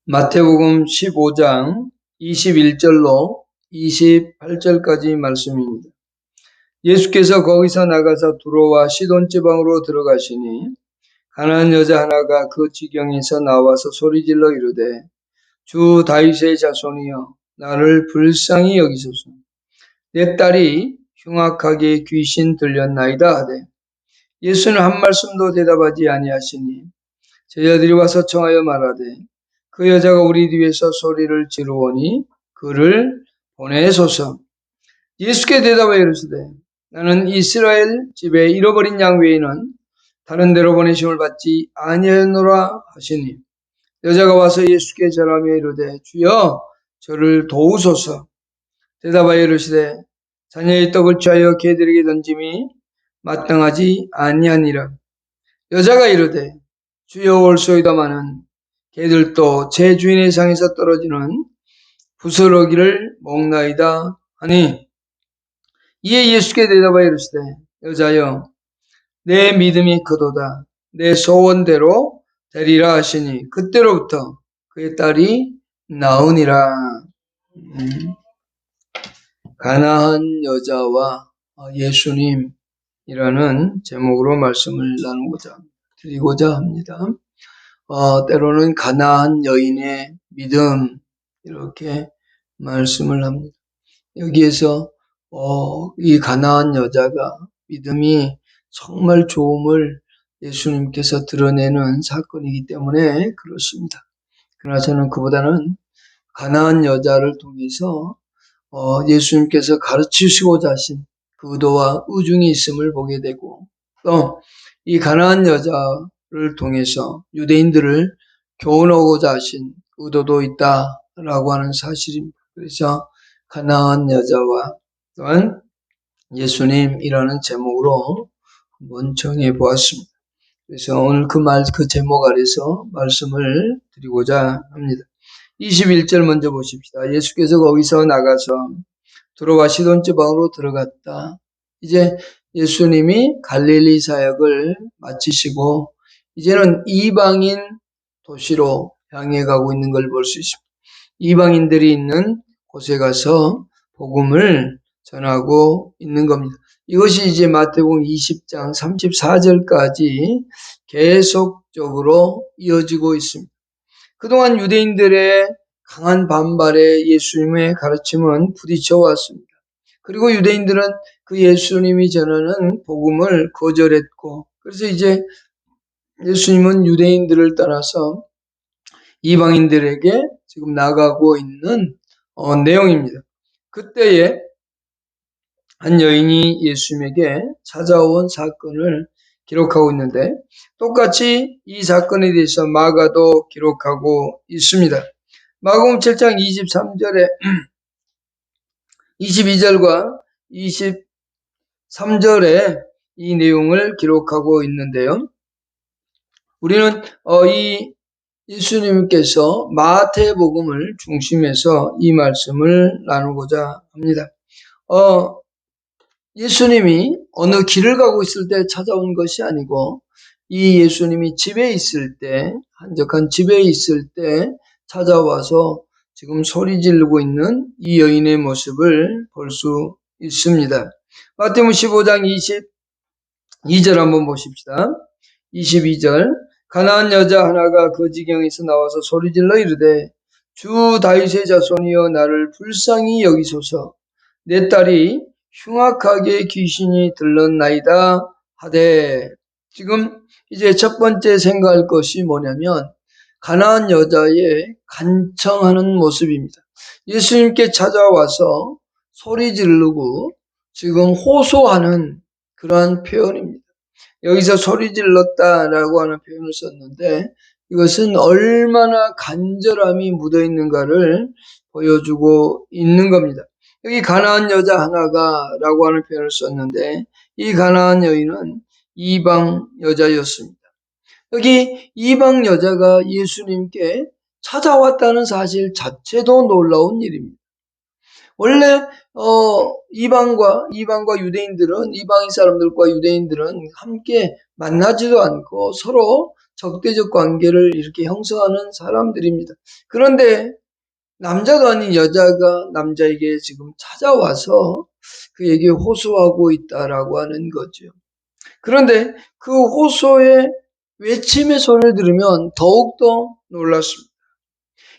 마태복음 15장 21절로 28절까지 말씀입니다. 예수께서 거기서 나가서 두로와 시돈 지방으로 들어가시니 가난한 여자 하나가 그 지경에서 나와서 소리질러 이르되 주 다윗의 자손이여 나를 불쌍히 여기소서. 내 딸이 흉악하게 귀신 들렸나이다 하되 예수는 한 말씀도 대답하지 아니하시니 제자들이 와서 청하여 말하되 그 여자가 우리 뒤에서 소리를 지르오니 그를 보내소서. 예수께 대답하여 이르시되 나는 이스라엘 집에 잃어버린 양 외에는 다른 데로 보내심을 받지 아니하노라 하시니 여자가 와서 예수께 절하며 이르되 주여 저를 도우소서. 대답하여 이르시되 자녀의 떡을 취하여 개들에게 던짐이 마땅하지 아니하니라. 여자가 이르되 주여 올소이다마는 개들도 제 주인의 상에서 떨어지는 부스러기를 먹나이다 하니 이에 예수께 대답하여 이르시되 여자여 내 믿음이 크도다 내 소원대로 되리라 하시니 그때로부터 그의 딸이 나으니라. 가나안 여자와 예수님이라는 제목으로 말씀을 드리고자 합니다. 때로는 가나안 여인의 믿음 이렇게 말씀을 합니다. 여기에서 이 가나안 여자가 믿음이 정말 좋음을 예수님께서 드러내는 사건이기 때문에 그렇습니다. 그러나 저는 그보다는 가나안 여자를 통해서 예수님께서 가르치시고자 하신 그 의도와 의중이 있음을 보게 되고 또 이 가나안 여자를 통해서 유대인들을 교훈하고자 하신 의도도 있다라고 하는 사실입니다. 그래서 가나안 여자와 또한 예수님이라는 제목으로 한번 정해 보았습니다. 그래서 오늘 그 제목 아래서 말씀을 드리고자 합니다. 21절 먼저 보십시다. 예수께서 거기서 나가서 두로와 시돈 지방으로 들어갔다. 이제 예수님이 갈릴리 사역을 마치시고 이제는 이방인 도시로 향해 가고 있는 걸 볼 수 있습니다. 이방인들이 있는 곳에 가서 복음을 전하고 있는 겁니다. 이것이 이제 마태복음 20장 34절까지 계속적으로 이어지고 있습니다. 그동안 유대인들의 강한 반발에 예수님의 가르침은 부딪혀 왔습니다. 그리고 유대인들은 그 예수님이 전하는 복음을 거절했고 그래서 이제 예수님은 유대인들을 따라서 이방인들에게 지금 나가고 있는 내용입니다. 그때에 한 여인이 예수님에게 찾아온 사건을 기록하고 있는데 똑같이 이 사건에 대해서 마가도 기록하고 있습니다. 마가복음 7장 23절에 22절과 23절에 이 내용을 기록하고 있는데요. 우리는 이 예수님께서 마태복음을 중심해서 이 말씀을 나누고자 합니다. 예수님이 어느 길을 가고 있을 때 찾아온 것이 아니고 이 예수님이 집에 있을 때, 한적한 집에 있을 때 찾아와서 지금 소리 지르고 있는 이 여인의 모습을 볼 수 있습니다. 마태복음 15장 22절 한번 보십시다. 22절 가난한 여자 하나가 그 지경에서 나와서 소리질러 이르되 주 다윗의 자손이여 나를 불쌍히 여기소서. 내 딸이 흉악하게 귀신이 들렀나이다 하되 지금 이제 첫 번째 생각할 것이 뭐냐면 가난한 여자의 간청하는 모습입니다. 예수님께 찾아와서 소리 지르고 지금 호소하는 그러한 표현입니다. 여기서 소리 질렀다라고 하는 표현을 썼는데 이것은 얼마나 간절함이 묻어있는가를 보여주고 있는 겁니다. 여기 가난한 여자 하나가 라고 하는 표현을 썼는데 이 가난한 여인은 이방 여자였습니다. 여기 이방 여자가 예수님께 찾아왔다는 사실 자체도 놀라운 일입니다. 원래 이방과 유대인들은 이방인 사람들과 유대인들은 함께 만나지도 않고 서로 적대적 관계를 이렇게 형성하는 사람들입니다. 그런데 남자가 아닌 여자가 남자에게 지금 찾아와서 그에게 호소하고 있다라고 하는 거죠. 그런데 그 호소의 외침의 소리를 들으면 더욱더 놀랐습니다.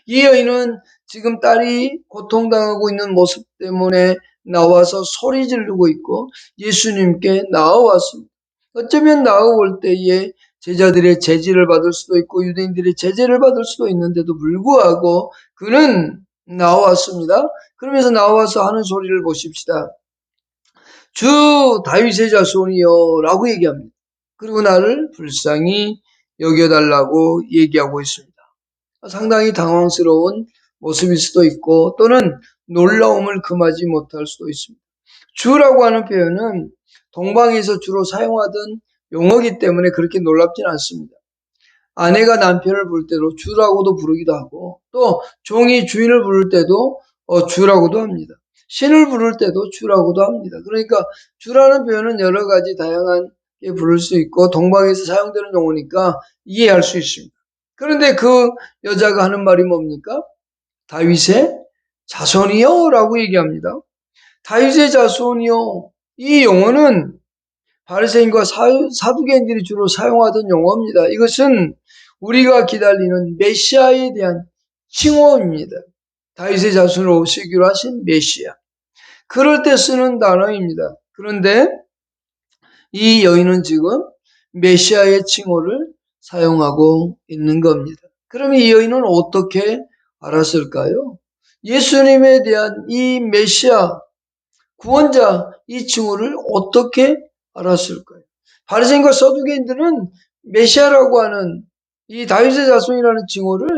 이 여인은 지금 딸이 고통당하고 있는 모습 때문에 나와서 소리 지르고 있고 예수님께 나와왔습니다. 어쩌면 나와올 때에 제자들의 제지를 받을 수도 있고 유대인들의 제재를 받을 수도 있는데도 불구하고 그는 나왔습니다. 그러면서 나와서 하는 소리를 보십시다. 주 다윗의 자손이여 라고 얘기합니다. 그리고 나를 불쌍히 여겨달라고 얘기하고 있습니다. 상당히 당황스러운 모습일 수도 있고 또는 놀라움을 금하지 못할 수도 있습니다. 주라고 하는 표현은 동방에서 주로 사용하던 용어이기 때문에 그렇게 놀랍진 않습니다. 아내가 남편을 부를 때도 주라고도 부르기도 하고 또 종이 주인을 부를 때도 주라고도 합니다. 신을 부를 때도 주라고도 합니다. 그러니까 주라는 표현은 여러 가지 다양하게 부를 수 있고 동방에서 사용되는 용어니까 이해할 수 있습니다. 그런데 그 여자가 하는 말이 뭡니까? 다윗의 자손이요 라고 얘기합니다. 다윗의 자손이요. 이 용어는 바리새인과 사두개인들이 주로 사용하던 용어입니다. 이것은 우리가 기다리는 메시아에 대한 칭호입니다. 다윗의 자손으로 오시기로 하신 메시아. 그럴 때 쓰는 단어입니다. 그런데 이 여인은 지금 메시아의 칭호를 사용하고 있는 겁니다. 그러면 이 여인은 어떻게 알았을까요? 예수님에 대한 이 메시아, 구원자 이 칭호를 어떻게 알았을까요? 바리새인과 서두개인들은 메시아라고 하는 이 다윗의 자손이라는 칭호를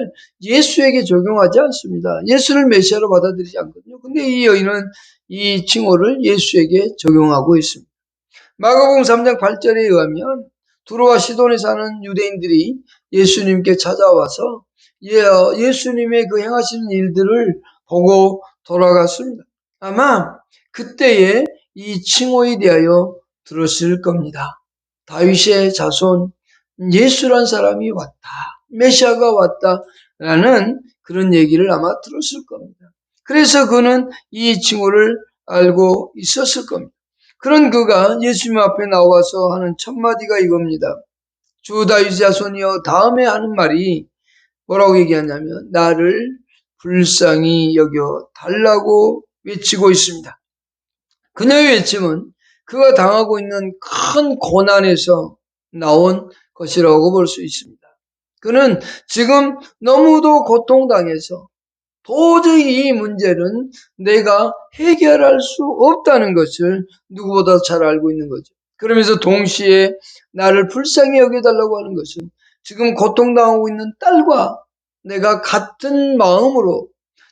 예수에게 적용하지 않습니다. 예수를 메시아로 받아들이지 않거든요. 근데 이 여인은 이 칭호를 예수에게 적용하고 있습니다. 마가복음 3장 8절에 의하면 두로와 시돈에 사는 유대인들이 예수님께 찾아와서 예수님의 그 행하시는 일들을 보고 돌아갔습니다. 아마 그때에 이 칭호에 대하여 들었을 겁니다. 다윗의 자손 예수란 사람이 왔다. 메시아가 왔다라는 그런 얘기를 아마 들었을 겁니다. 그래서 그는 이 칭호를 알고 있었을 겁니다. 그런 그가 예수님 앞에 나와서 하는 첫 마디가 이겁니다. 주 다윗의 자손이여 다음에 하는 말이 뭐라고 얘기하냐면 나를 불쌍히 여겨 달라고 외치고 있습니다. 그녀의 외침은 그가 당하고 있는 큰 고난에서 나온 것이라고 볼 수 있습니다. 그는 지금 너무도 고통당해서 도저히 이 문제는 내가 해결할 수 없다는 것을 누구보다 잘 알고 있는 거죠. 그러면서 동시에 나를 불쌍히 여겨달라고 하는 것은 지금 고통당하고 있는 딸과 내가 같은 마음으로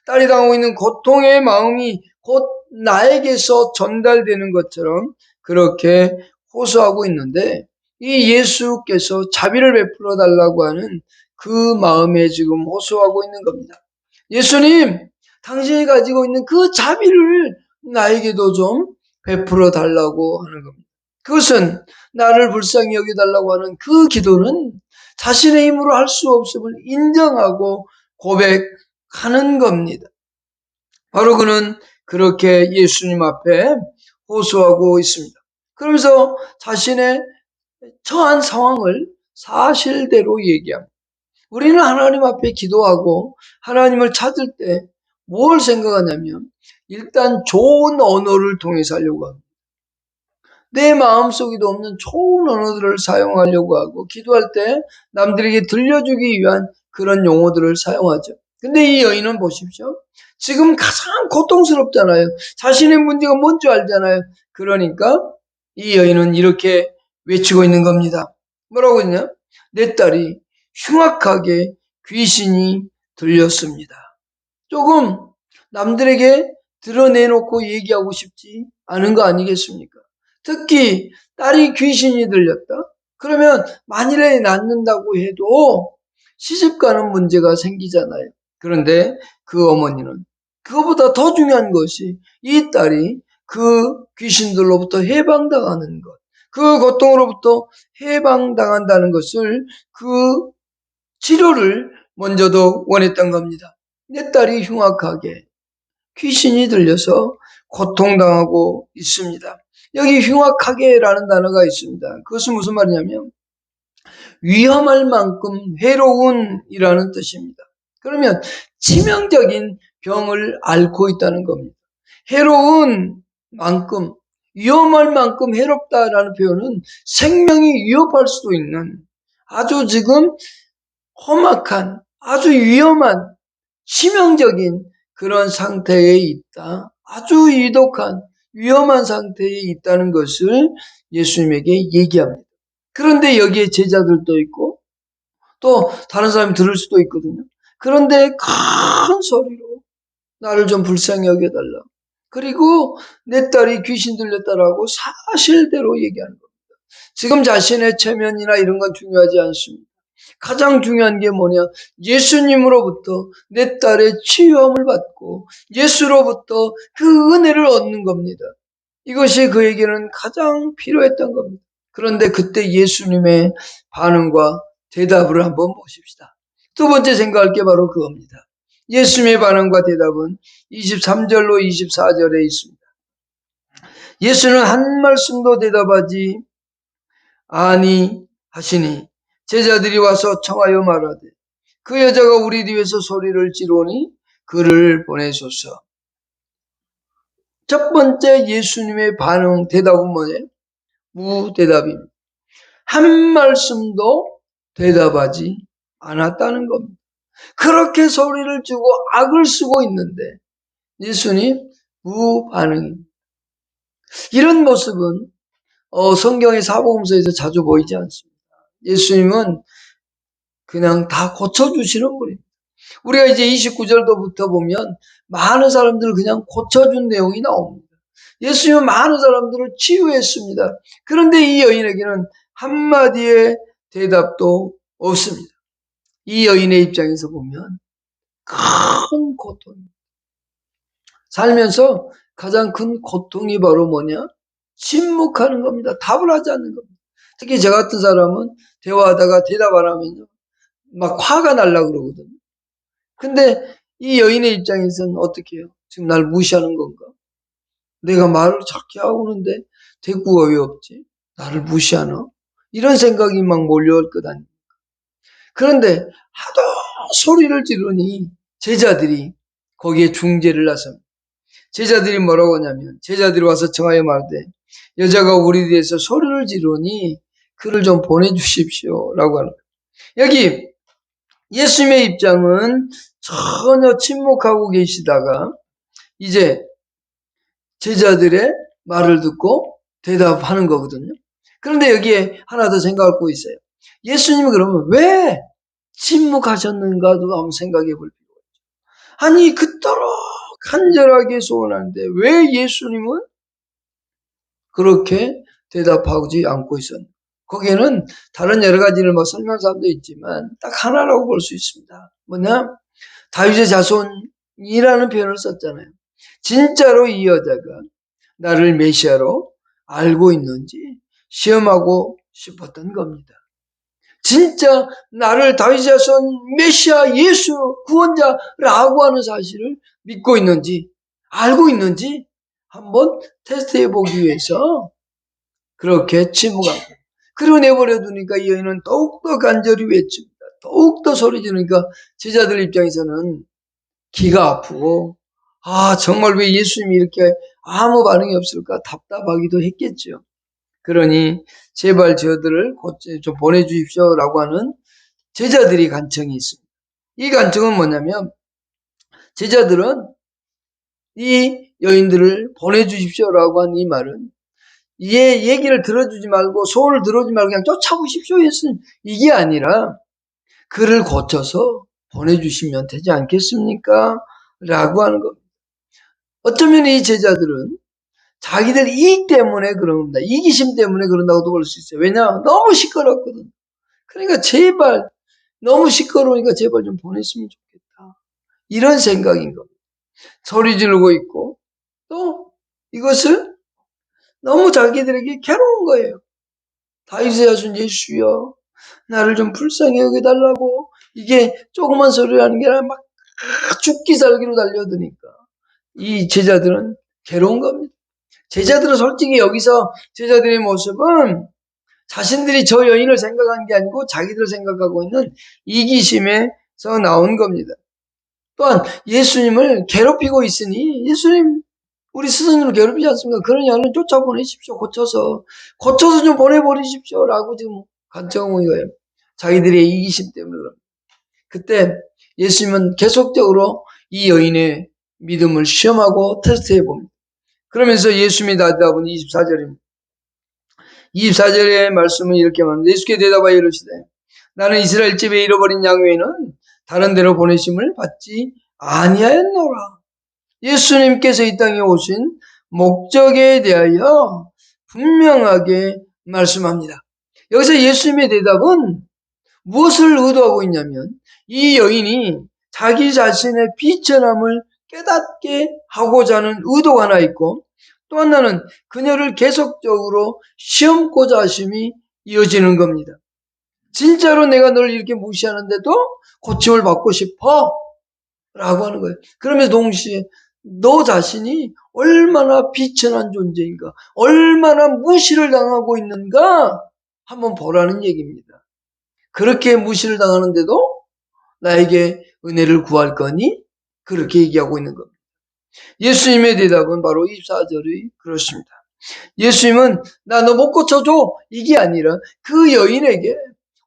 딸이 당하고 있는 고통의 마음이 곧 나에게서 전달되는 것처럼 그렇게 호소하고 있는데 이 예수께서 자비를 베풀어 달라고 하는 그 마음에 지금 호소하고 있는 겁니다. 예수님, 당신이 가지고 있는 그 자비를 나에게도 좀 베풀어 달라고 하는 겁니다. 그것은 나를 불쌍히 여겨달라고 하는 그 기도는 자신의 힘으로 할 수 없음을 인정하고 고백하는 겁니다. 바로 그는 그렇게 예수님 앞에 호소하고 있습니다. 그러면서 자신의 처한 상황을 사실대로 얘기합니다. 우리는 하나님 앞에 기도하고 하나님을 찾을 때 뭘 생각하냐면 일단 좋은 언어를 통해서 하려고 합니다. 내 마음속에도 없는 좋은 언어들을 사용하려고 하고 기도할 때 남들에게 들려주기 위한 그런 용어들을 사용하죠. 근데 이 여인은 보십시오. 지금 가장 고통스럽잖아요. 자신의 문제가 뭔지 알잖아요. 그러니까 이 여인은 이렇게 외치고 있는 겁니다. 뭐라고 했냐? 내 딸이 흉악하게 귀신이 들렸습니다. 조금 남들에게 드러내놓고 얘기하고 싶지 않은 거 아니겠습니까? 특히 딸이 귀신이 들렸다? 그러면 만일에 낳는다고 해도 시집가는 문제가 생기잖아요. 그런데 그 어머니는 그것보다 더 중요한 것이 이 딸이 그 귀신들로부터 해방당하는 것, 그 고통으로부터 해방당한다는 것을, 그 치료를 먼저도 원했던 겁니다. 내 딸이 흉악하게 귀신이 들려서 고통당하고 있습니다. 여기 흉악하게라는 단어가 있습니다. 그것은 무슨 말이냐면 위험할 만큼 해로운이라는 뜻입니다. 그러면 치명적인 병을 앓고 있다는 겁니다. 해로운 만큼, 위험할 만큼 해롭다라는 표현은 생명이 위협할 수도 있는 아주 지금 험악한, 아주 위험한, 치명적인 그런 상태에 있다. 아주 위독한, 위험한 상태에 있다는 것을 예수님에게 얘기합니다. 그런데 여기에 제자들도 있고 또 다른 사람이 들을 수도 있거든요. 그런데 큰 소리로 나를 좀 불쌍히 여겨달라. 그리고 내 딸이 귀신 들렸다라고 사실대로 얘기하는 겁니다. 지금 자신의 체면이나 이런 건 중요하지 않습니다. 가장 중요한 게 뭐냐? 예수님으로부터 내 딸의 치유함을 받고 예수로부터 그 은혜를 얻는 겁니다. 이것이 그에게는 가장 필요했던 겁니다. 그런데 그때 예수님의 반응과 대답을 한번 보십시다. 두 번째 생각할 게 바로 그겁니다. 예수님의 반응과 대답은 23절로 24절에 있습니다. 예수는 한 말씀도 대답하지 아니하시니 제자들이 와서 청하여 말하되 그 여자가 우리 뒤에서 소리를 지르니 그를 보내소서. 첫 번째 예수님의 반응, 대답은 뭐예요? 무대답입니다. 한 말씀도 대답하지 않았다는 겁니다. 그렇게 소리를 지르고 악을 쓰고 있는데 예수님 무반응입니다. 이런 모습은 성경의 사복음서에서 자주 보이지 않습니다. 예수님은 그냥 다 고쳐주시는 분입니다. 우리가 이제 29절도부터 보면 많은 사람들을 그냥 고쳐준 내용이 나옵니다. 예수님은 많은 사람들을 치유했습니다. 그런데 이 여인에게는 한마디의 대답도 없습니다. 이 여인의 입장에서 보면 큰 고통입니다. 살면서 가장 큰 고통이 바로 뭐냐? 침묵하는 겁니다. 답을 하지 않는 겁니다. 특히 저 같은 사람은 대화하다가 대답 안 하면 막 화가 날라 그러거든요. 근데 이 여인의 입장에서는 어떻게 해요? 지금 날 무시하는 건가? 내가 말을 작게 하고 있는데 대꾸가 왜 없지? 나를 무시하나? 이런 생각이 막 몰려올 것 아닙니까? 그런데 하도 소리를 지르니 제자들이 거기에 중재를 나섭니다. 제자들이 뭐라고 하냐면 제자들이 와서 청하여 말하되 여자가 우리 뒤에서 소리를 지르니 그를 좀 보내주십시오 라고 하는 거예요. 여기 예수님의 입장은 전혀 침묵하고 계시다가 이제 제자들의 말을 듣고 대답하는 거거든요. 그런데 여기에 하나 더 생각할 거 있어요. 예수님이 그러면 왜 침묵하셨는가도 한번 생각해 볼 필요가 있죠. 아니 그토록 간절하게 소원하는데 왜 예수님은 그렇게 대답하지 않고 있었나? 거기에는 다른 여러 가지를 뭐 설명한 사람도 있지만 딱 하나라고 볼 수 있습니다. 뭐냐? 다윗의 자손이라는 표현을 썼잖아요. 진짜로 이 여자가 나를 메시아로 알고 있는지 시험하고 싶었던 겁니다. 진짜 나를 다윗의 자손 메시아 예수 구원자라고 하는 사실을 믿고 있는지 알고 있는지 한번 테스트해 보기 위해서 그렇게 침묵하고 그리고 내버려 두니까 이 여인은 더욱더 간절히 외칩니다. 더욱더 소리 지르니까 제자들 입장에서는 기가 아프고 정말 왜 예수님이 이렇게 아무 반응이 없을까 답답하기도 했겠죠. 그러니 제발 저들을 좀 보내주십시오라고 하는 제자들이 간청이 있습니다. 이 간청은 뭐냐면 제자들은 이 여인들을 보내주십시오라고 한 이 말은 얘 얘기를 들어주지 말고 소원을 들어주지 말고 그냥 쫓아보십시오 예수님 이게 아니라 그를 고쳐서 보내주시면 되지 않겠습니까? 라고 하는 겁니다. 어쩌면 이 제자들은 자기들 이익 때문에 그런 겁니다. 이기심 때문에 그런다고도 볼 수 있어요. 왜냐? 너무 시끄럽거든. 그러니까 제발 너무 시끄러우니까 제발 좀 보냈으면 좋겠다. 이런 생각인 겁니다. 소리 지르고 있고 또 이것을 너무 자기들에게 괴로운 거예요. 다윗의 자손 예수여 나를 좀 불쌍히 여겨달라고 이게 조그만 소리를 하는 게 아니라 막 죽기 살기로 달려드니까 이 제자들은 괴로운 겁니다. 제자들은 솔직히 여기서 제자들의 모습은 자신들이 저 여인을 생각한 게 아니고 자기들 생각하고 있는 이기심에서 나온 겁니다. 또한 예수님을 괴롭히고 있으니 예수님 우리 스승님을 괴롭히지 않습니까? 그러니 얼른 쫓아보내십시오. 고쳐서 좀 보내버리십시오. 라고 지금 간청한 거예요. 자기들의 이기심 때문에 그럽니다. 그때 예수님은 계속적으로 이 여인의 믿음을 시험하고 테스트해 봅니다. 그러면서 예수님이 대답은 24절입니다. 24절의 말씀은 이렇게 말합니다. 예수께 대답하여 이르시되 나는 이스라엘 집에 잃어버린 양 외에는 다른 데로 보내심을 받지 아니하였노라. 예수님께서 이 땅에 오신 목적에 대하여 분명하게 말씀합니다. 여기서 예수님의 대답은 무엇을 의도하고 있냐면 이 여인이 자기 자신의 비천함을 깨닫게 하고자 하는 의도가 하나 있고 또 하나는 그녀를 계속적으로 시험고자 하심이 이어지는 겁니다. 진짜로 내가 널 이렇게 무시하는데도 고침을 받고 싶어? 라고 하는 거예요. 그러면서 동시에 너 자신이 얼마나 비천한 존재인가, 얼마나 무시를 당하고 있는가 한번 보라는 얘기입니다. 그렇게 무시를 당하는데도 나에게 은혜를 구할 거니? 그렇게 얘기하고 있는 겁니다. 예수님의 대답은 바로 24절이 그렇습니다. 예수님은 나 너 못 고쳐줘 이게 아니라 그 여인에게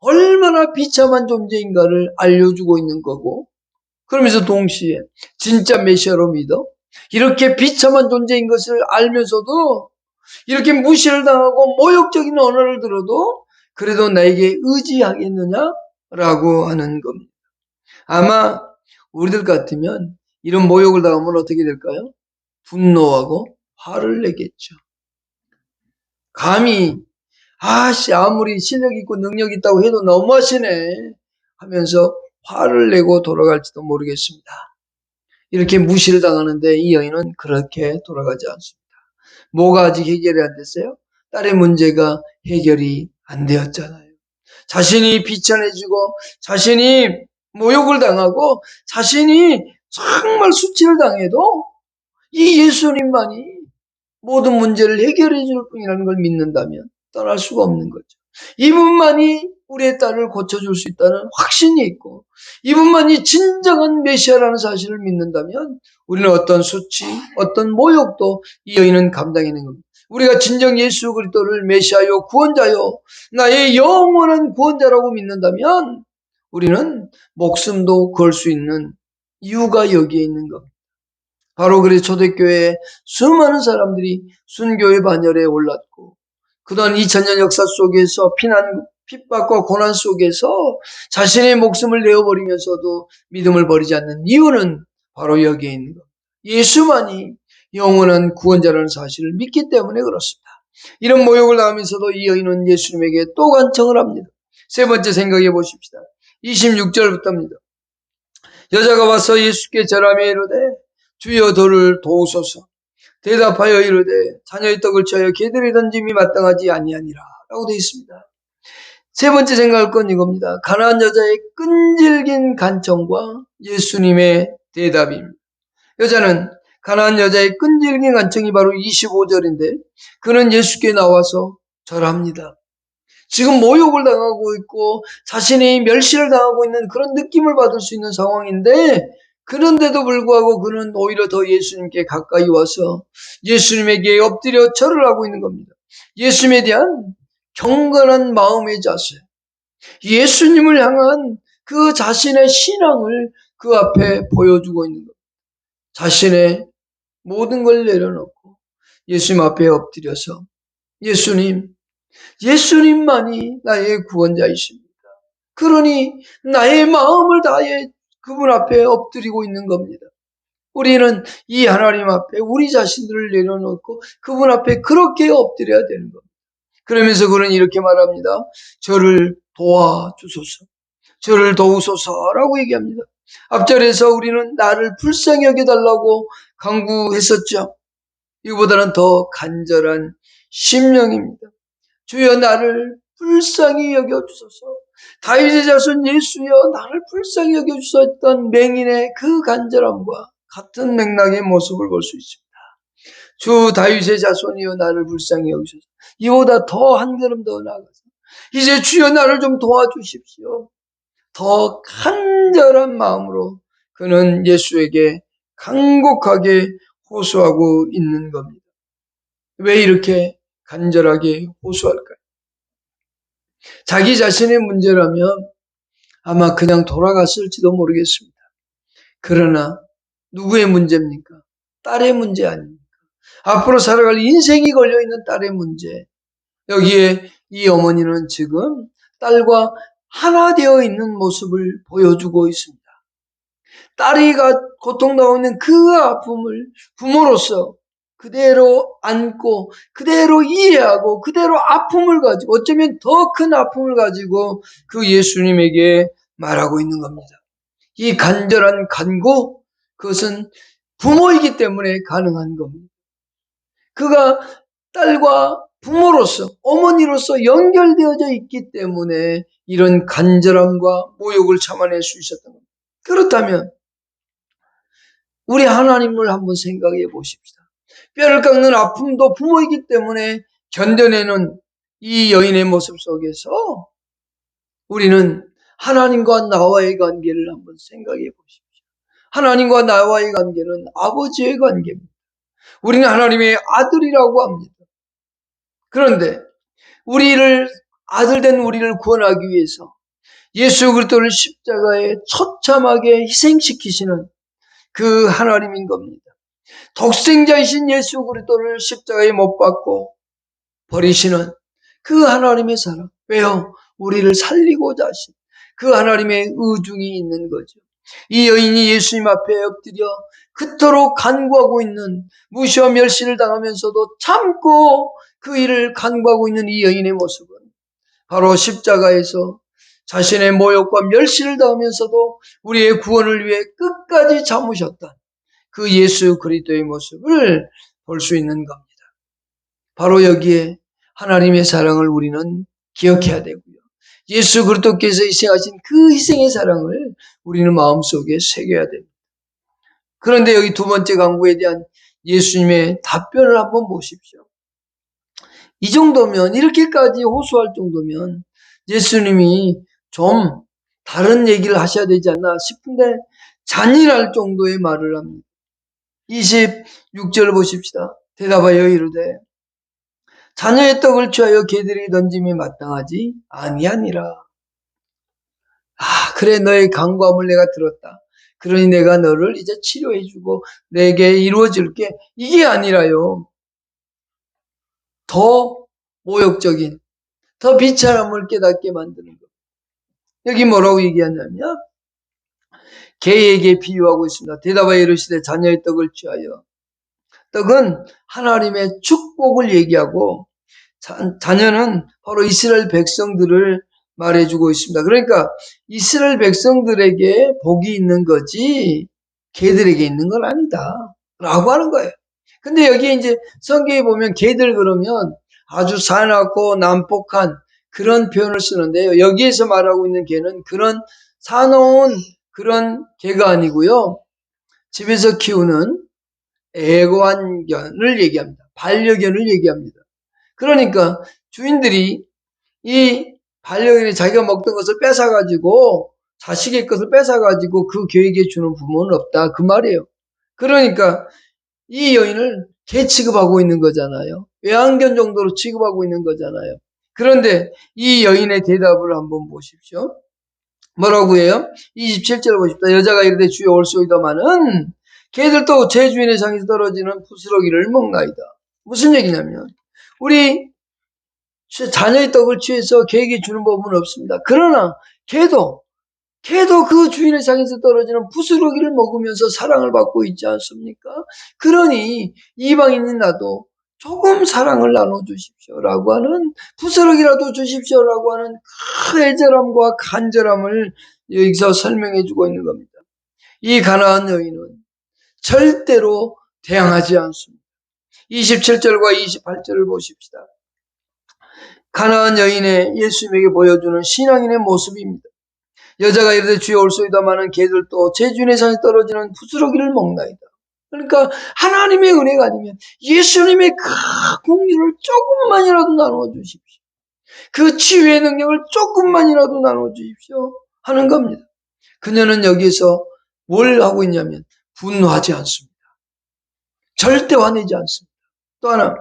얼마나 비참한 존재인가를 알려주고 있는 거고 그러면서 동시에 진짜 메시아로 믿어 이렇게 비참한 존재인 것을 알면서도 이렇게 무시를 당하고 모욕적인 언어를 들어도 그래도 나에게 의지하겠느냐라고 하는 겁니다. 아마 우리들 같으면 이런 모욕을 당하면 어떻게 될까요? 분노하고 화를 내겠죠. 감히 아무리 실력 있고 능력 있다고 해도 너무하시네 하면서 화를 내고 돌아갈지도 모르겠습니다. 이렇게 무시를 당하는데 이 여인은 그렇게 돌아가지 않습니다. 뭐가 아직 해결이 안 됐어요? 딸의 문제가 해결이 안 되었잖아요. 자신이 비천해지고 자신이 모욕을 당하고 자신이 정말 수치를 당해도 이 예수님만이 모든 문제를 해결해 줄 뿐이라는 걸 믿는다면 떠날 수가 없는 거죠. 이분만이 우리의 딸을 고쳐줄 수 있다는 확신이 있고 이분만이 진정한 메시아라는 사실을 믿는다면 우리는 어떤 수치, 어떤 모욕도 이 여인은 감당해내는 겁니다. 우리가 진정 예수 그리스도를 메시아요, 구원자요, 나의 영원한 구원자라고 믿는다면 우리는 목숨도 걸 수 있는 이유가 여기에 있는 겁니다. 바로 그래서 초대교회에 수많은 사람들이 순교의 반열에 올랐고 그동안 2000년 역사 속에서 핍박과 고난 속에서 자신의 목숨을 내어버리면서도 믿음을 버리지 않는 이유는 바로 여기에 있는 것. 예수만이 영원한 구원자라는 사실을 믿기 때문에 그렇습니다. 이런 모욕을 당하면서도 이 여인은 예수님에게 또 간청을 합니다. 세 번째 생각해 보십시다. 26절부터입니다. 여자가 와서 예수께 절하며 이르되 주여 저를 도우소서. 대답하여 이르되 자녀의 떡을 쳐여 개들이 던짐이 마땅하지 아니하니라 라고 되어 있습니다. 세 번째 생각할 건 이겁니다. 가난한 여자의 끈질긴 간청과 예수님의 대답입니다. 여자는 가난한 여자의 끈질긴 간청이 바로 25절인데 그는 예수께 나와서 절합니다. 지금 모욕을 당하고 있고 자신이 멸시를 당하고 있는 그런 느낌을 받을 수 있는 상황인데 그런데도 불구하고 그는 오히려 더 예수님께 가까이 와서 예수님에게 엎드려 절을 하고 있는 겁니다. 예수님에 대한 경건한 마음의 자세, 예수님을 향한 그 자신의 신앙을 그 앞에 보여주고 있는 겁니다. 자신의 모든 걸 내려놓고 예수님 앞에 엎드려서 예수님만이 나의 구원자이십니다. 그러니 나의 마음을 다해 그분 앞에 엎드리고 있는 겁니다. 우리는 이 하나님 앞에 우리 자신들을 내려놓고 그분 앞에 그렇게 엎드려야 되는 겁니다. 그러면서 그는 이렇게 말합니다. 저를 도와주소서. 저를 도우소서라고 얘기합니다. 앞절에서 우리는 나를 불쌍히 여겨달라고 간구했었죠. 이거보다는 더 간절한 심령입니다. 주여 나를 불쌍히 여겨주소서. 다윗의 자손 예수여 나를 불쌍히 여겨주셨던 맹인의 그 간절함과 같은 맥락의 모습을 볼 수 있습니다. 주 다윗의 자손이여 나를 불쌍히 여기소서. 이보다 더 한 걸음 더 나아가서 이제 주여 나를 좀 도와주십시오. 더 간절한 마음으로 그는 예수에게 간곡하게 호소하고 있는 겁니다. 왜 이렇게 간절하게 호소할까요? 자기 자신의 문제라면 아마 그냥 돌아갔을지도 모르겠습니다. 그러나 누구의 문제입니까? 딸의 문제 아닙니까? 앞으로 살아갈 인생이 걸려있는 딸의 문제. 여기에 이 어머니는 지금 딸과 하나 되어 있는 모습을 보여주고 있습니다. 딸이 고통당하고 있는 그 아픔을 부모로서 그대로 안고 그대로 이해하고 그대로 아픔을 가지고 어쩌면 더 큰 아픔을 가지고 그 예수님에게 말하고 있는 겁니다. 이 간절한 간구, 그것은 부모이기 때문에 가능한 겁니다. 그가 딸과 부모로서, 어머니로서 연결되어져 있기 때문에 이런 간절함과 모욕을 참아낼 수 있었던 겁니다. 그렇다면 우리 하나님을 한번 생각해 보십시다. 뼈를 깎는 아픔도 부모이기 때문에 견뎌내는 이 여인의 모습 속에서 우리는 하나님과 나와의 관계를 한번 생각해 보십시오. 하나님과 나와의 관계는 아버지의 관계입니다. 우리는 하나님의 아들이라고 합니다. 그런데 아들된 우리를 구원하기 위해서 예수 그리스도를 십자가에 처참하게 희생시키시는 그 하나님인 겁니다. 독생자이신 예수 그리스도를 십자가에 못 박고 버리시는 그 하나님의 사랑. 왜요? 우리를 살리고자 하신 그 하나님의 의중이 있는 거죠. 이 여인이 예수님 앞에 엎드려 그토록 간구하고 있는, 무시와 멸시를 당하면서도 참고 그 일을 간구하고 있는 이 여인의 모습은 바로 십자가에서 자신의 모욕과 멸시를 당하면서도 우리의 구원을 위해 끝까지 참으셨던 그 예수 그리스도의 모습을 볼 수 있는 겁니다. 바로 여기에 하나님의 사랑을 우리는 기억해야 되고요. 예수 그리스도께서 희생하신 그 희생의 사랑을 우리는 마음속에 새겨야 됩니다. 그런데 여기 두 번째 간구에 대한 예수님의 답변을 한번 보십시오. 이 정도면, 이렇게까지 호소할 정도면 예수님이 좀 다른 얘기를 하셔야 되지 않나 싶은데 잔인할 정도의 말을 합니다. 26절 보십시다. 대답하여 이르되 자녀의 떡을 취하여 개들에게 던짐이 마땅하지 아니하니라. 그래, 너의 간구함을 내가 들었다. 그러니 내가 너를 이제 치료해주고 내게 이루어질게. 이게 아니라요. 더 모욕적인, 더 비참함을 깨닫게 만드는 것. 여기 뭐라고 얘기하냐면 개에게 비유하고 있습니다. 대답하여 이르시되 자녀의 떡을 취하여. 떡은 하나님의 축복을 얘기하고 자녀는 바로 이스라엘 백성들을 말해주고 있습니다. 그러니까 이스라엘 백성들에게 복이 있는 거지 개들에게 있는 건 아니다 라고 하는 거예요. 근데 여기에 이제 성경에 보면 개들 그러면 아주 사납고 난폭한 그런 표현을 쓰는데요. 여기에서 말하고 있는 개는 그런 사나운 그런 개가 아니고요. 집에서 키우는 애완견을 얘기합니다. 반려견을 얘기합니다. 그러니까 주인들이 이 반려견이 자기가 먹던 것을 뺏어가지고 자식의 것을 뺏어가지고 그 개에게 주는 부모는 없다 그 말이에요. 그러니까 이 여인을 개 취급하고 있는 거잖아요. 애완견 정도로 취급하고 있는 거잖아요. 그런데 이 여인의 대답을 한번 보십시오. 뭐라고 해요? 27절 보십시다. 여자가 이르되 주여 올소이다마는 개들도 제 주인의 상에서 떨어지는 부스러기를 먹나이다. 무슨 얘기냐면 우리 자녀의 떡을 취해서 개에게 주는 법은 없습니다. 그러나 개도 그 주인의 상에서 떨어지는 부스러기를 먹으면서 사랑을 받고 있지 않습니까? 그러니 이방인인 나도 조금 사랑을 나눠주십시오라고 하는, 부스러기라도 주십시오라고 하는 그 애절함과 간절함을 여기서 설명해 주고 있는 겁니다. 이 가나안 여인은 절대로 대항하지 않습니다. 27절과 28절을 보십시다. 가나안 여인의 예수님에게 보여주는 신앙인의 모습입니다. 여자가 이르되 주여 올소이다마는 개들도 제 주인의 산에 떨어지는 부스러기를 먹나이다. 그러니까 하나님의 은혜가 아니면 예수님의 그 공유를 조금만이라도 나누어 주십시오. 그 치유의 능력을 조금만이라도 나누어 주십시오 하는 겁니다. 그녀는 여기서 뭘 하고 있냐면 분노하지 않습니다. 절대 화내지 않습니다. 또 하나,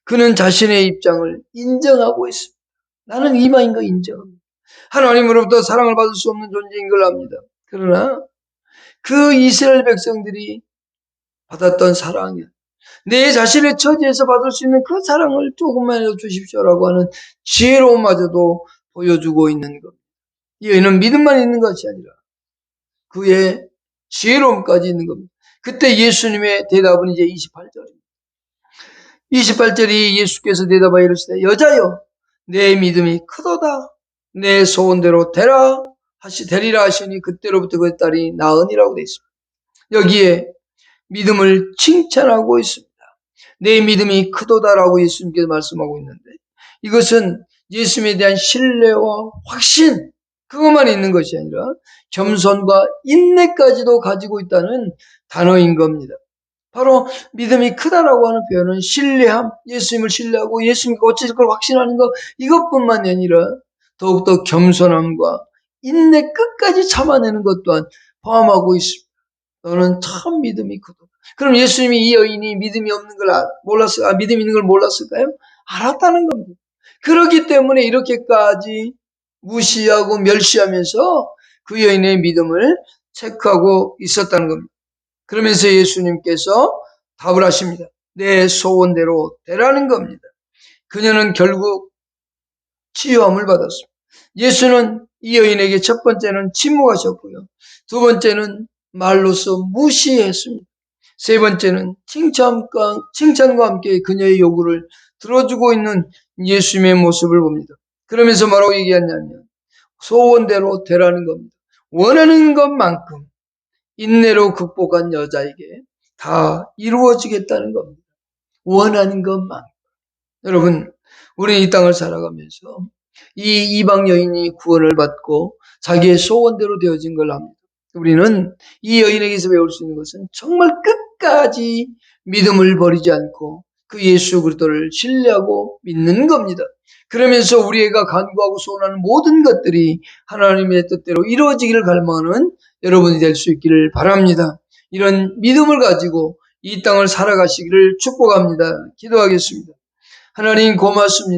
그는 자신의 입장을 인정하고 있습니다. 나는 이마인 거 인정합니다. 하나님으로부터 사랑을 받을 수 없는 존재인 걸 압니다. 그러나 그 이스라엘 백성들이 받았던 사랑이 내 자신의 처지에서 받을 수 있는 그 사랑을 조금만 주십시오라고 하는 지혜로움마저도 보여주고 있는 것. 이 여인은 믿음만 있는 것이 아니라 그의 지혜로움까지 있는 겁니다. 그때 예수님의 대답은 이제 28절입니다. 28절이 예수께서 대답하여 이르시되 여자여 내 믿음이 크도다. 내 소원대로 되리라 하시니 그때로부터 그 딸이 나으니라고 되어 있습니다. 여기에 믿음을 칭찬하고 있습니다. 내 믿음이 크도다라고 예수님께서 말씀하고 있는데 이것은 예수님에 대한 신뢰와 확신 그것만 있는 것이 아니라 겸손과 인내까지도 가지고 있다는 단어인 겁니다. 바로 믿음이 크다라고 하는 표현은 신뢰함, 예수님을 신뢰하고 예수님이 고치실 걸 확신하는 것 이것뿐만이 아니라 더욱더 겸손함과 인내 끝까지 참아내는 것 또한 포함하고 있습니다. 너는 참 믿음이 크다. 그럼 예수님이 이 여인이 믿음이 없는 걸 몰랐어요? 믿음이 있는 걸 몰랐을까요? 알았다는 겁니다. 그렇기 때문에 이렇게까지 무시하고 멸시하면서 그 여인의 믿음을 체크하고 있었다는 겁니다. 그러면서 예수님께서 답을 하십니다. 내 소원대로 되라는 겁니다. 그녀는 결국 치유함을 받았습니다. 예수는 이 여인에게 첫 번째는 침묵하셨고요. 두 번째는 말로써 무시했습니다. 세 번째는 칭찬과 함께 그녀의 요구를 들어주고 있는 예수님의 모습을 봅니다. 그러면서 뭐라고 얘기했냐면 소원대로 되라는 겁니다. 원하는 것만큼 인내로 극복한 여자에게 다 이루어지겠다는 겁니다. 원하는 것만. 여러분, 우리는 이 땅을 살아가면서 이 이방 여인이 구원을 받고 자기의 소원대로 되어진 걸 압니다. 우리는 이 여인에게서 배울 수 있는 것은 정말 끝까지 믿음을 버리지 않고 그 예수 그리스도를 신뢰하고 믿는 겁니다. 그러면서 우리가 간구하고 소원하는 모든 것들이 하나님의 뜻대로 이루어지기를 갈망하는 여러분이 될 수 있기를 바랍니다. 이런 믿음을 가지고 이 땅을 살아가시기를 축복합니다. 기도하겠습니다. 하나님 고맙습니다.